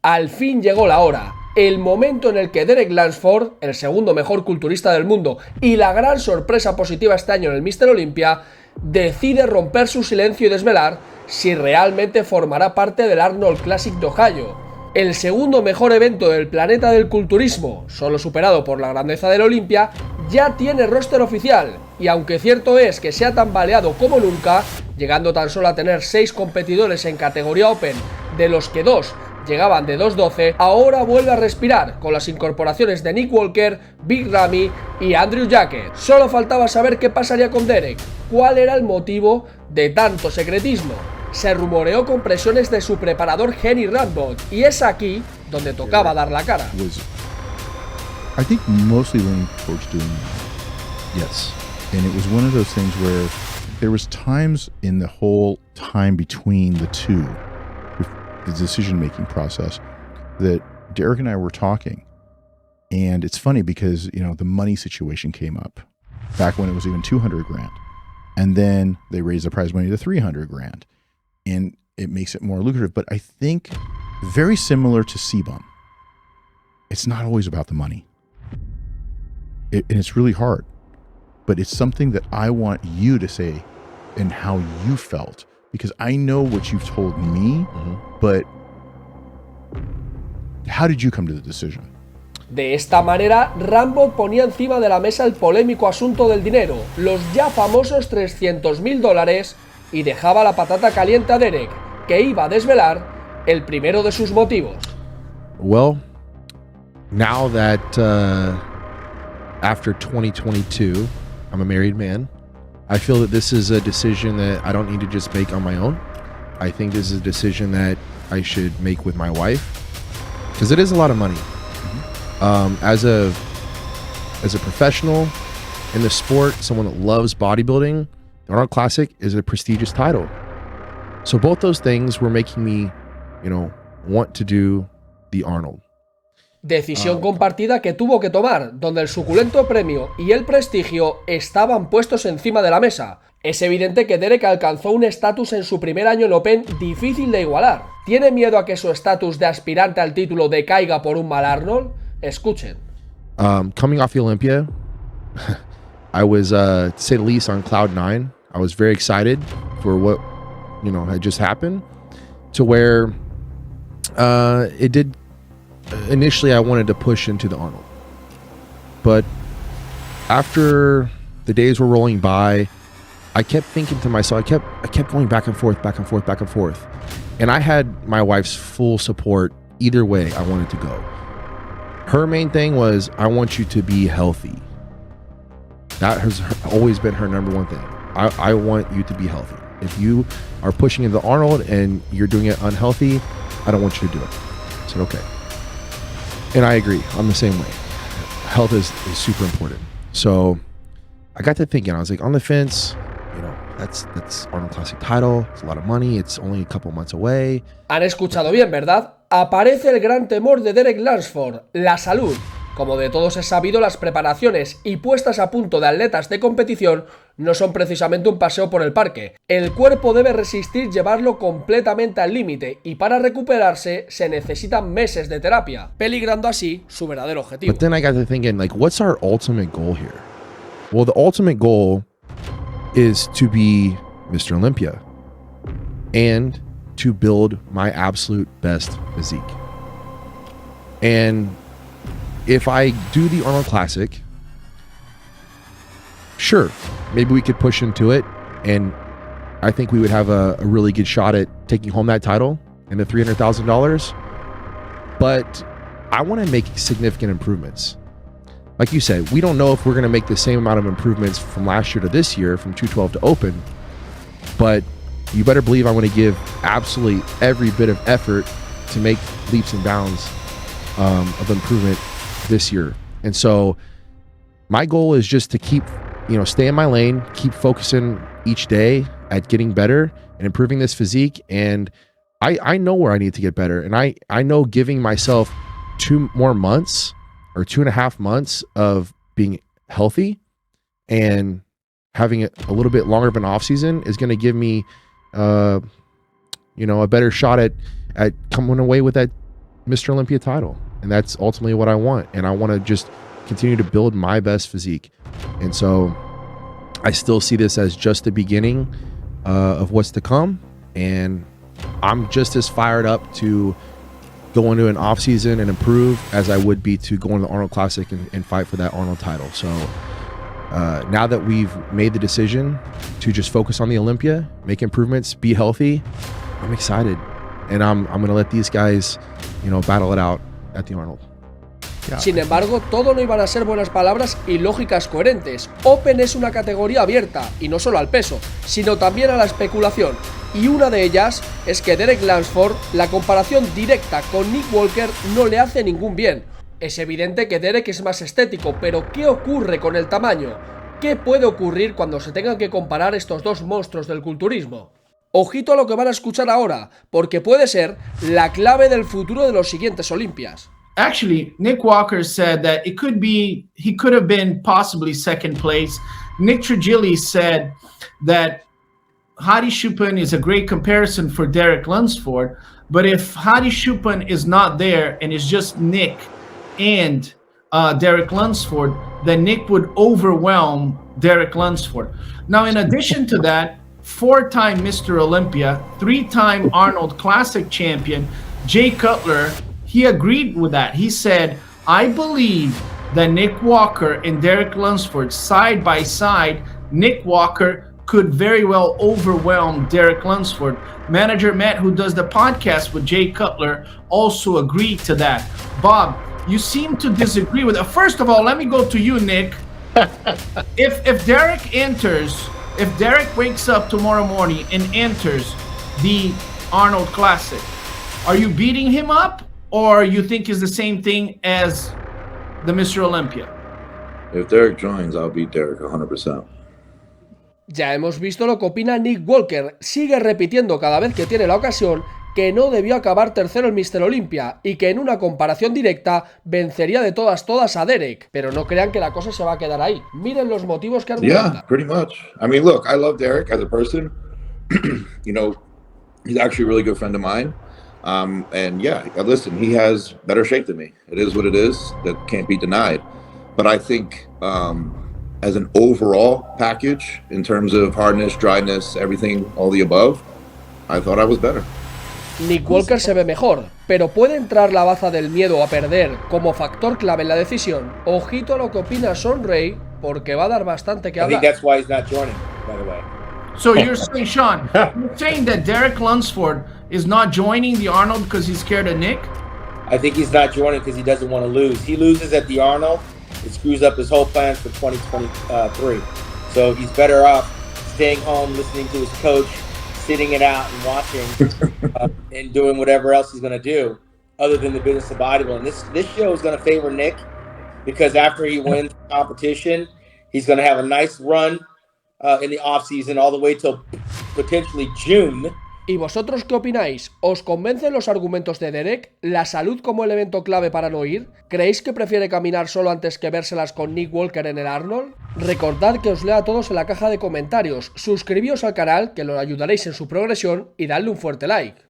Al fin llegó la hora, el momento en el que Derek Lansford, el segundo mejor culturista del mundo y la gran sorpresa positiva este año en el Mr. Olympia, decide romper su silencio y desvelar si realmente formará parte del Arnold Classic de Ohio. El segundo mejor evento del planeta del culturismo, solo superado por la grandeza del Olympia, ya tiene roster oficial, y aunque cierto es que se ha tambaleado como nunca, llegando tan solo a tener 6 competidores en categoría Open, de los que 2 llegaban de 2.12, ahora vuelve a respirar con las incorporaciones de Nick Walker, Big Ramy y Andrew Jackett. Solo faltaba saber qué pasaría con Derek, cuál era el motivo de tanto secretismo. Se rumoreó con presiones de su preparador Henny Radbourn, y es aquí donde tocaba dar la cara. I think mostly when coach doing yes, and it was one of those things where there was times in the whole time between the two, the decision-making process, that Derek and I were talking, and it's funny because the money situation came up back when it was even 200 grand, and then they raised the prize money to 300 grand, and it makes it more lucrative. But I think very similar to CBUM, it's not always about the money. And it's really hard, but it's something that I want you to say and how you felt, because I know what you've told me, but how did you come to the decision? De esta manera, Rambo ponía encima de la mesa el polémico asunto del dinero, los ya famosos $300,000, y dejaba la patata caliente a Derek, que iba a desvelar el primero de sus motivos. Well, now that after 2022, I'm a married man, I feel that this is a decision that I don't need to just make on my own. I think this is a decision that I should make with my wife, because it is a lot of money. As a professional in the sport, someone that loves bodybuilding, the Arnold Classic is a prestigious title. So both those things were making me, want to do the Arnold. Decisión compartida que tuvo que tomar, donde el suculento premio y el prestigio estaban puestos encima de la mesa. Es evidente que Derek alcanzó un estatus en su primer año en Open difícil de igualar. ¿Tiene miedo a que su estatus de aspirante al título decaiga por un mal Arnold? Escuchen. Coming off the Olympia, I was, to say the least, on cloud 9. I was very excited for what, had just happened, to where it did. Initially, I wanted to push into the Arnold, but after the days were rolling by, I kept thinking to myself, I kept going back and forth, and I had my wife's full support either way I wanted to go. Her main thing was, I want you to be healthy. That has always been her number one thing. I want you to be healthy. If you are pushing into the Arnold and you're doing it unhealthy, I don't want you to do it. I said, okay. And I agree. I'm the same way. Health is super important. So I got to thinking, I was like, on the fence, that's Arnold Classic title. It's a lot of money. It's only a couple months away. Han escuchado bien, ¿verdad? Aparece el gran temor de Derek Lansford, la salud. Como de todos es sabido, las preparaciones y puestas a punto de atletas de competición no son precisamente un paseo por el parque. El cuerpo debe resistir llevarlo completamente al límite, y para recuperarse se necesitan meses de terapia, peligrando así su verdadero objetivo. But then I got to thinking, what's our ultimate goal here? Well, the ultimate goal is to be Mr. Olympia and to build my absolute best physique. And if I do the Arnold Classic, sure, maybe we could push into it, and I think we would have a really good shot at taking home that title and the $300,000. But I want to make significant improvements. Like you said, we don't know if we're going to make the same amount of improvements from last year to this year, from 212 to Open, but you better believe I want to give absolutely every bit of effort to make leaps and bounds of improvement this year. And so my goal is just to keep, stay in my lane, keep focusing each day at getting better and improving this physique. And I know where I need to get better. And I know giving myself 2 more months or 2.5 months of being healthy and having a little bit longer of an off season is going to give me, a better shot at coming away with that Mr. Olympia title. And that's ultimately what I want. And I want to just continue to build my best physique. And so I still see this as just the beginning of what's to come. And I'm just as fired up to go into an off season and improve as I would be to go into the Arnold Classic and fight for that Arnold title. So now that we've made the decision to just focus on the Olympia, make improvements, be healthy, I'm excited. And I'm going to let these guys, battle it out at the Arnold. Sin embargo, todo no iban a ser buenas palabras y lógicas coherentes. Open es una categoría abierta, y no solo al peso, sino también a la especulación. Y una de ellas es que Derek Lansford, la comparación directa con Nick Walker no le hace ningún bien. Es evidente que Derek es más estético, pero ¿qué ocurre con el tamaño? ¿Qué puede ocurrir cuando se tengan que comparar estos dos monstruos del culturismo? Ojito a lo que van a escuchar ahora, porque puede ser la clave del futuro de los siguientes Olimpias. Actually, Nick Walker said that he could have been possibly second place. Nick Trigili said that Hadi Choopan is a great comparison for Derek Lunsford, but if Hadi Choopan is not there and it's just Nick and Derek Lunsford, then Nick would overwhelm Derek Lunsford. Now, in addition to that, 4-time Mr. Olympia, 3-time Arnold Classic champion, Jay Cutler, he agreed with that. He said, I believe that Nick Walker and Derek Lunsford side by side, Nick Walker could very well overwhelm Derek Lunsford. Manager Matt, who does the podcast with Jay Cutler, also agreed to that. Bob, you seem to disagree with it. First of all, let me go to you, Nick. If Derek enters, if Derek wakes up tomorrow morning and enters the Arnold Classic, are you beating him up? Or you think is the same thing as the Mr. Olympia? If Derek joins, I'll beat Derek 100%. Ya hemos visto lo que opina Nick Walker. Sigue repitiendo cada vez que tiene la ocasión que no debió acabar tercero en Mr. Olympia y que en una comparación directa vencería de todas a Derek. Pero no crean que la cosa se va a quedar ahí. Miren los motivos que argumenta. Yeah, pretty much. I mean, look, I love Derek as a person. He's actually a really good friend of mine. And yeah, listen, he has better shape than me. It is what it is. That can't be denied. But I think as an overall package, in terms of hardness, dryness, everything, all the above, I thought I was better. Nick Walker se ve mejor, pero ¿puede entrar la baza del miedo a perder como factor clave en la decisión? Ojito a lo que opina Sean Ray, porque va a dar bastante que hablar. I think that's why he's not joining, by the way. So you're saying, Sean, you're saying that Derek Lunsford is not joining the Arnold because he's scared of Nick? I think he's not joining because he doesn't want to lose. He loses at the Arnold, it screws up his whole plans for 2023. So he's better off staying home, listening to his coach, sitting it out and watching and doing whatever else he's going to do other than the business of bodybuilding. This show is going to favor Nick because after he wins the competition, he's going to have a nice run in the off-season all the way till potentially June. ¿Y vosotros qué opináis? ¿Os convencen los argumentos de Derek? ¿La salud como elemento clave para no ir? ¿Creéis que prefiere caminar solo antes que vérselas con Nick Walker en el Arnold? Recordad que os leo a todos en la caja de comentarios, suscribíos al canal que lo ayudaréis en su progresión y dadle un fuerte like.